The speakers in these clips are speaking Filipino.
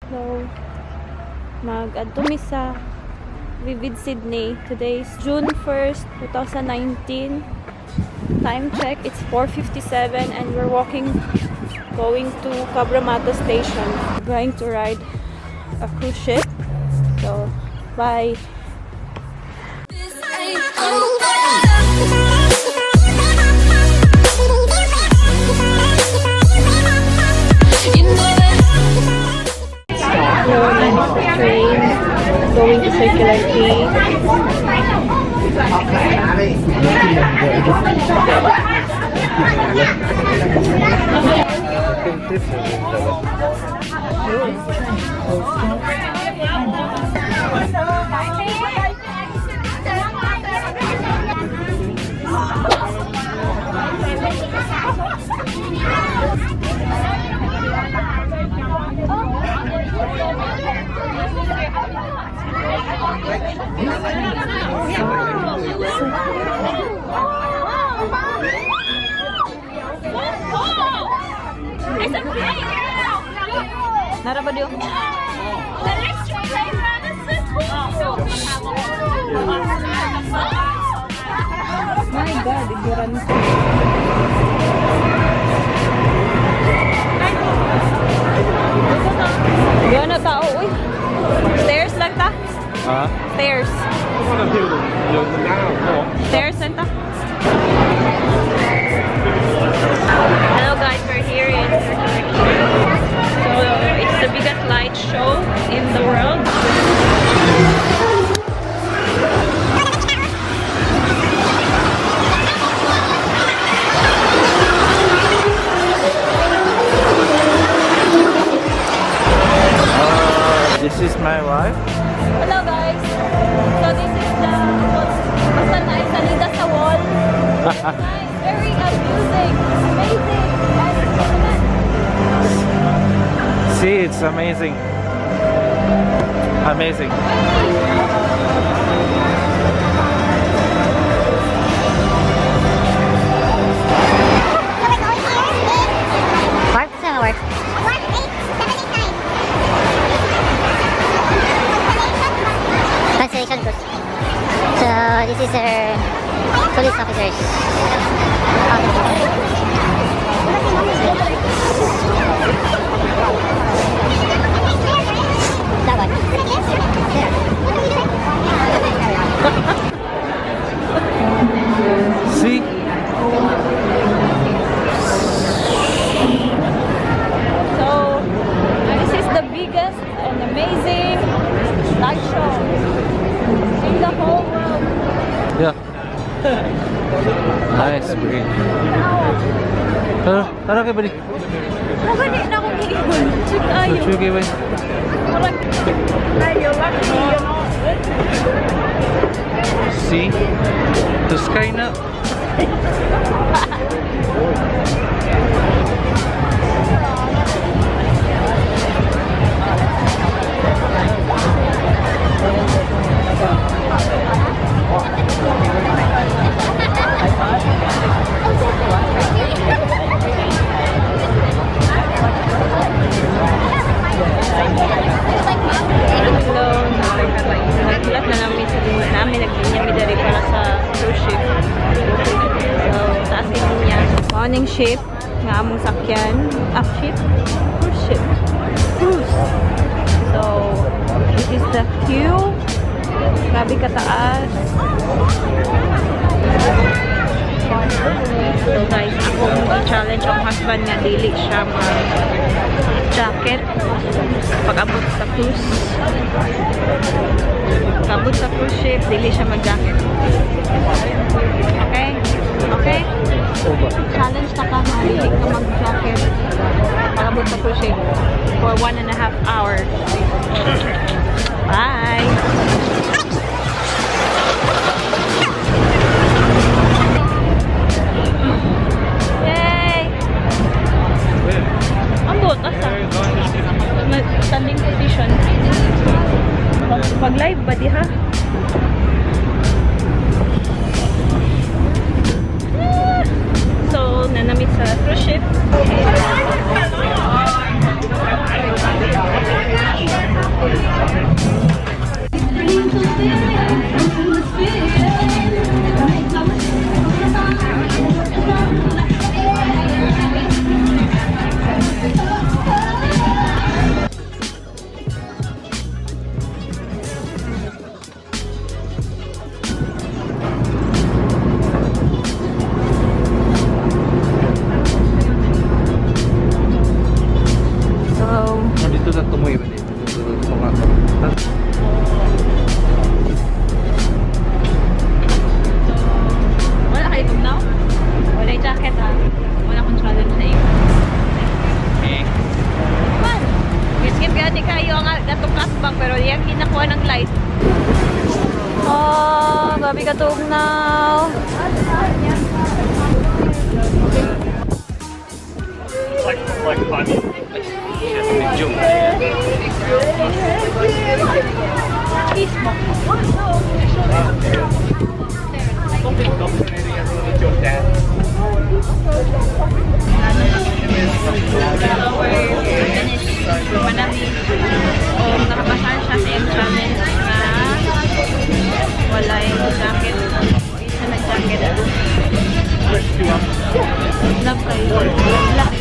So, mag-adto mi sa Vivid Sydney. Today is June 1st, 2019. Time check, it's 4:57 and we're going to Cabramatta Station. We're going to ride a cruise ship. So, bye! Train going to Circular Quay. Nara ba diyo? My God, iguran ko. Diyan na tao, uy. Stairs lang ta? Ha? Stairs. Stairs lang ta? Hello guys, we're here in Circular Quay. So it's the biggest light show in the world. This is my wife. Hello guys. So this is the basta na isalida sa wall. Nice, very amusing, amazing. See, it's amazing. Amazing. Work? Saan work? Translation course. So this is our police officers. That one. See? So this is the biggest and amazing light show in the whole world. Yeah. Nice bridge. Tara kayo balik. Magani na akong iiwan. Check ayo. Check kayo ba? Ayo, lucky. See? The sky na. Nagulat na namin naglinya mi dari para sa cruise ship. So, taas niya. Morning ship nga among sakyan. Ship? Cruise ship. Cruise. So, this is the queue. Grabe kataas. So guys, akong challenge ang husband nga dili siya mag-jacket pag-abot sa cruise. Pag-abot sa cruise ship, dili siya mag-jacket. Okay? Okay? Challenge na ka, dili ka mag-jacket pag-abot sa cruise ship for 1.5 hours. Bye! Ambot, asa? Standing position. Pag-live ba di ha? So, nanamit sa cruise ship. kayo ang gatong kasbang pero yung ginakuha ng light. Oh, gabi katong now. Like funny. Medyo. Nakabasan siya sa yung challenge na wala yung jacket. Isa na jacket. Love kayo. Love.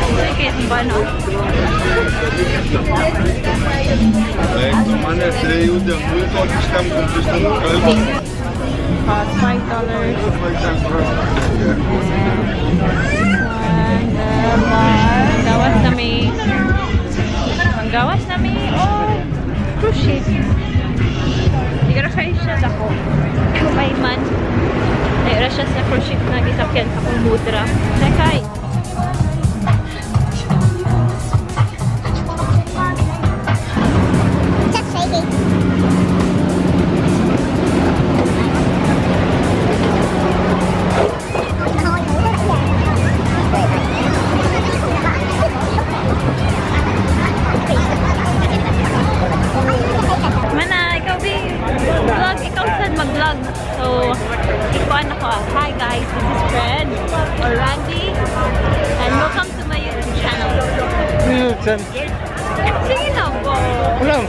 Sige, ba no? У мене 3 люди, виходить, там комп'ютерну кальбу. $5. Gawas na may oh cruise ship. Hindi ka na kayo siya ako. May man. Nayra siya sa cruise ship na gisakyan sa kong mudra. Sekay. Just shaking. Mana, ikaw be vlog, ikaw saan mag-vlog. So, ikuan ako. Hi guys, this is Fred or Randy and welcome to my YouTube channel. Sige lang po. Ulam.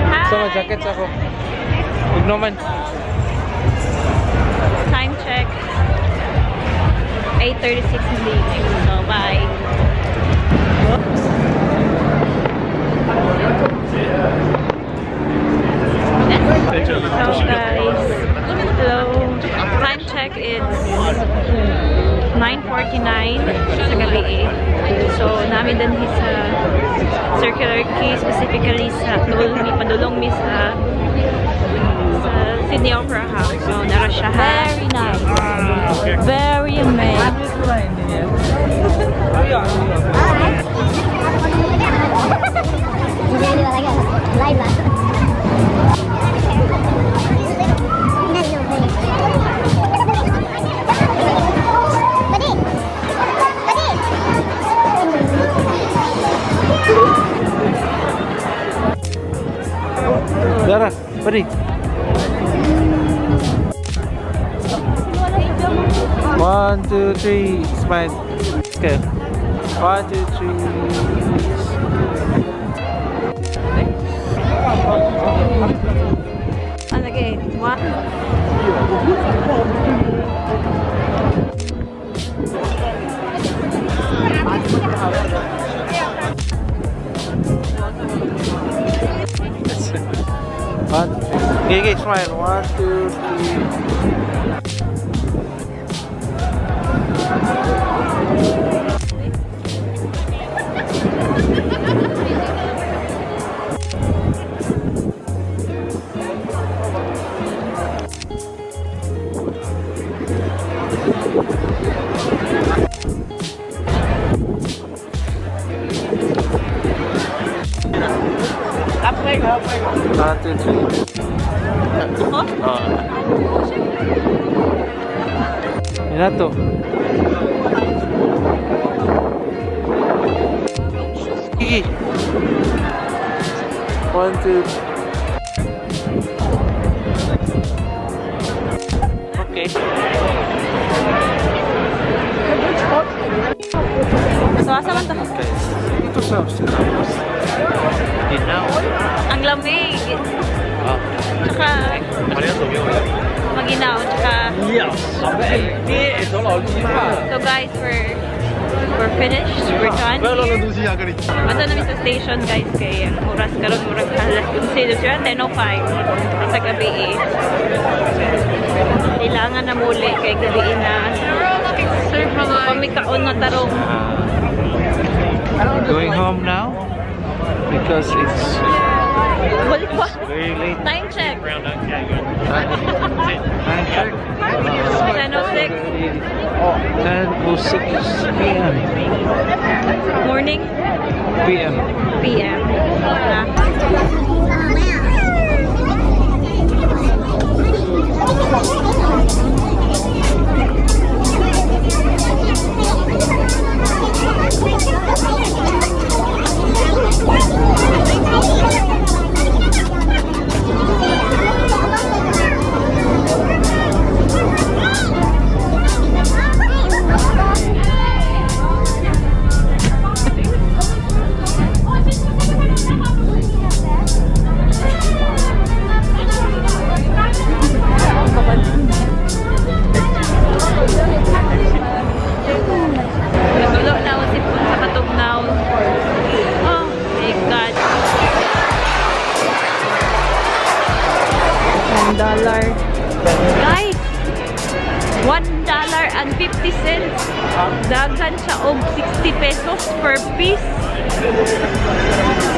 Hi. Sama jacket ako. Huwag naman. Time check. 8:36 in the evening. So, bye. So guys, hello. Time check is 9:49 sa gabi. So namin din sa Circular Quay, specifically sa padulong mi sa Sydney Opera House. So nara siya. Very nice. Very amazing. Live lah. Dara, pari. One, two, three, smile. Okay. 1, 2, 3. Okay, one. One. Okay, smile. 1, 2, 3. Yan to. Sige. 1, 2. Okay. So, asa man to? Guys, ito sa Amsterdam. Ginaw. Ang lamig. Ah. Tsaka, maginaw. Tsaka, so guys, we're finished. We're done here. Mato namin sa station guys kay oras karon murag alas 11 siya 10:05 sa gabi eh. Kailangan na muli kay gabi na pamikaon na tarong. Going home now because it's Balik pa. very late. Time check. Time check. 10:06. 10:06 p.m. morning? PM. PM. Nagulo na ako sipon sa katugnaw. Oh my God. $1. Guys! $1.50. Dagan siya og 60 pesos per piece.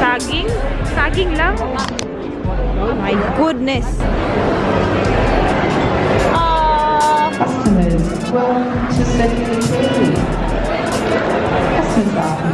Saging? Saging lang? My goodness. Customers, welcome to Central City. Customers are